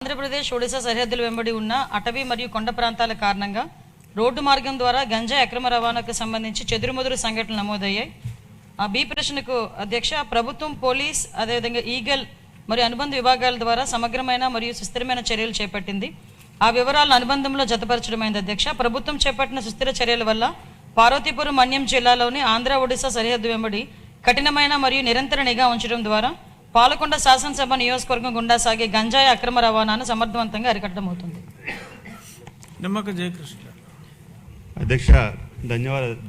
ఆంధ్రప్రదేశ్ ఒడిశా సరిహద్దుల వెంబడి ఉన్న అటవీ మరియు కొండ ప్రాంతాల కారణంగా రోడ్డు మార్గం ద్వారా గంజాయి అక్రమ రవాణాకు సంబంధించి చెదురుమదురు సంఘటనలు నమోదయ్యాయి. బి ప్రశ్నకు అధ్యక్ష, ప్రభుత్వం, పోలీస్, అదేవిధంగా ఈగల్ మరియు అనుబంధ విభాగాల ద్వారా సమగ్రమైన మరియు సుస్థిరమైన చర్యలు చేపట్టింది. ఆ వివరాలను అనుబంధంలో జతపరచడమైంది. అధ్యక్ష, ప్రభుత్వం చేపట్టిన సుస్థిర చర్యల వల్ల పార్వతీపురం మన్యం జిల్లాలోని ఆంధ్ర ఒడిశా సరిహద్దు వెంబడి కఠినమైన మరియు నిరంతర నిఘా ఉంచడం ద్వారా పాలకొండ శాసనసభ నియోజకవర్గం గుండా సాగే గంజాయి అక్రమ రవాణాను సమర్థవంతంగా అరికట్టడం అవుతుంది. నిమ్మక జయకృష్ణ. అధ్యక్ష,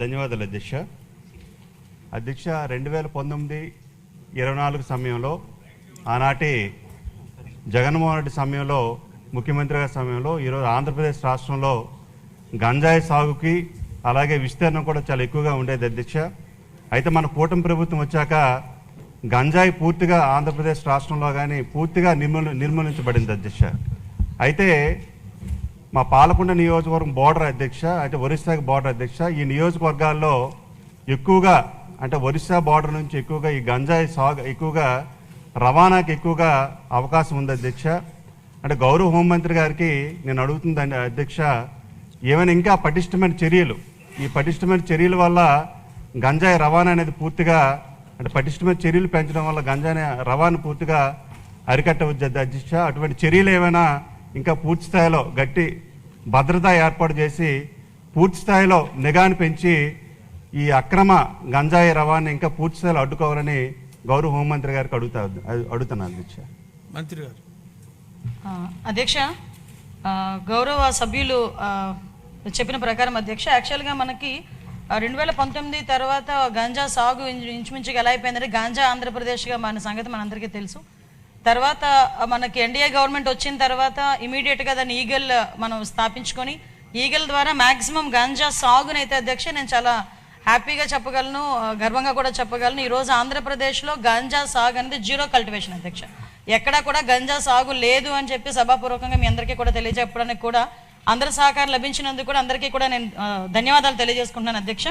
ధన్యవాదాలు అధ్యక్ష. అధ్యక్ష, 2019-24 సమయంలో ఆనాటి జగన్మోహన్ రెడ్డి సమయంలో, ముఖ్యమంత్రి గారి సమయంలో, ఈరోజు ఆంధ్రప్రదేశ్ రాష్ట్రంలో గంజాయి సాగుకి అలాగే విస్తీర్ణం కూడా చాలా ఎక్కువగా ఉండేది అధ్యక్ష. అయితే మన కూటమి ప్రభుత్వం వచ్చాక గంజాయి పూర్తిగా ఆంధ్రప్రదేశ్ రాష్ట్రంలో కానీ పూర్తిగా నిర్మూలించబడింది అధ్యక్ష. అయితే మా పాలకొండ నియోజకవర్గం బోర్డర్ అధ్యక్ష, అంటే ఒరిస్సాకి బోర్డర్ అధ్యక్ష. ఈ నియోజకవర్గాల్లో ఎక్కువగా, అంటే ఒరిస్సా బోర్డర్ నుంచి ఎక్కువగా ఈ గంజాయి సాగు ఎక్కువగా రవాణాకి ఎక్కువగా అవకాశం ఉంది అధ్యక్ష. అంటే గౌరవ హోంమంత్రి గారికి నేను అడుగుతుందండి అధ్యక్ష, ఏమైనా ఇంకా పటిష్టమైన చర్యలు, ఈ పటిష్టమైన చర్యల వల్ల గంజాయి రవాణా అనేది పూర్తిగా, అంటే పటిష్టమైన చర్యలు పెంచడం వల్ల గంజాయి రవాణా పూర్తిగా అరికట్టవచ్చు అధ్యక్ష. అటువంటి చర్యలు ఏమైనా ఇంకా పూర్తి స్థాయిలో గట్టి భద్రత ఏర్పాటు చేసి పూర్తి స్థాయిలో నిఘాను పెంచి ఈ అక్రమ గంజాయి రవాణా ఇంకా పూర్తి స్థాయిలో అడ్డుకోవాలని గౌరవ హోంమంత్రి గారికి అడుగుతున్నాను అధ్యక్ష. మంత్రి గారు. అధ్యక్ష, గౌరవ సభ్యులు చెప్పిన ప్రకారం అధ్యక్ష, యాక్చువల్గా మనకి 2019 తర్వాత గంజా సాగు ఇంచుమించుగా ఎలా అయిపోయిందంటే, గంజా ఆంధ్రప్రదేశ్గా మన సంగతి మనందరికీ తెలుసు. తర్వాత మనకి ఎన్డీఏ గవర్నమెంట్ వచ్చిన తర్వాత ఇమీడియట్గా దాన్ని ఈగల్ మనం స్థాపించుకొని ఈగల్ ద్వారా మ్యాక్సిమం గంజా సాగునైతే అధ్యక్ష నేను చాలా హ్యాపీగా చెప్పగలను, గర్వంగా కూడా చెప్పగలను. ఈరోజు ఆంధ్రప్రదేశ్లో గంజా సాగు అనేది జీరో కల్టివేషన్ అధ్యక్ష. ఎక్కడా కూడా గంజా సాగు లేదు అని చెప్పి సభాపూర్వకంగా మీ అందరికీ కూడా తెలియజెప్పడానికి కూడా అందరి సహకారం లభించినందుకు కూడా అందరికీ కూడా నేను ధన్యవాదాలు తెలియజేసుకుంటున్నాను అధ్యక్ష.